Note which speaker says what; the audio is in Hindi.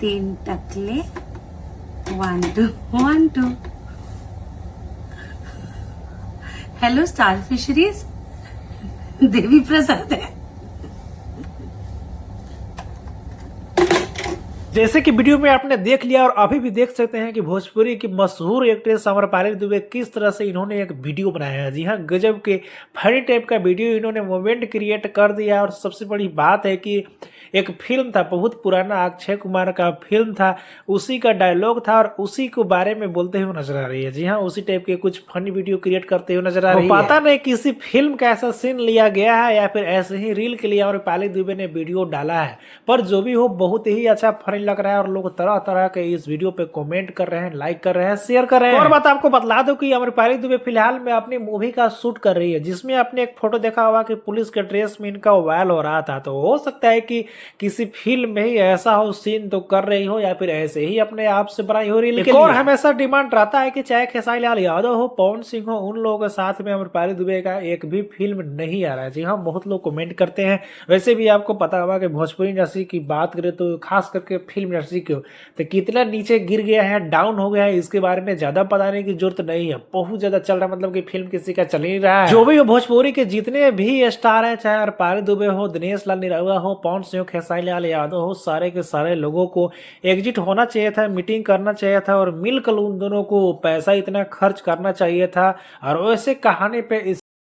Speaker 1: तीन टकले 1 2 1 2। Hello star fisheries, Devi Prasad है।
Speaker 2: जैसे कि वीडियो में आपने देख लिया और अभी भी देख सकते हैं कि भोजपुरी की मशहूर एक्ट्रेस आम्रपाली दुबे किस तरह से इन्होंने एक वीडियो बनाया है। जी हाँ, गजब के फनी टाइप का वीडियो इन्होंने मोमेंट क्रिएट कर दिया। और सबसे बड़ी बात है कि एक फिल्म था, बहुत पुराना अक्षय कुमार का फिल्म था, उसी का डायलॉग था और उसी को बारे में बोलते हुए नजर आ रही है। जी हाँ, उसी टाइप के कुछ फनी वीडियो क्रिएट करते हुए नजर आ रही है। पता नहीं किसी फिल्म का ऐसा सीन लिया गया है या फिर ऐसे ही रील के लिए आम्रपाली दुबे ने वीडियो डाला है, पर जो भी हो बहुत ही अच्छा फनी लग रहा है। और लोग तरह तरह के इस वीडियो पे कमेंट कर रहे हैं, लाइक कर रहे हैं, शेयर कर रहे हैं। और बात आपको बतला दो कि आम्रपाली दुबे फिलहाल में अपनी मूवी का शूट कर रही है, जिसमें आपने एक फोटो देखा होगा कि पुलिस के ड्रेस में इनका वायरल हो रहा था। तो हो सकता है कि किसी फिल्म में ही ऐसा हो सीन तो कर रही हो, या फिर ऐसे ही अपने आप से बनाई हो रील के लिए। और हमेशा डिमांड रहता है कि चाहे खेसारी लाल यादव हो, पवन सिंह हो, उन लोगों के साथ में आम्रपाली दुबे का एक भी फिल्म नहीं आ रहा है। जी हाँ, बहुत लोग कमेंट करते हैं। वैसे भी आपको पता होगा कि भोजपुरी इंडस्ट्री की बात करें तो खास करके फिल्म इंडस्ट्री की तो कितना नीचे गिर गया है, डाउन हो गया है, इसके बारे में ज्यादा बताने की जरूरत नहीं है। बहुत ज्यादा चल रहा है, मतलब कि फिल्म किसी का चल ही नहीं रहा है। जो भी हो, भोजपुरी के जितने भी स्टार है, चाहे आम्रपाली दुबे हो, दिनेश लाल निरहुआ हो, पवन सिंह, खेसारी लाल यादव हो, सारे के सारे लोगों को एकजुट होना चाहिए था, मीटिंग करना चाहिए था और मिलकर उन दोनों को पैसा इतना खर्च करना चाहिए था और वैसे कहानी पे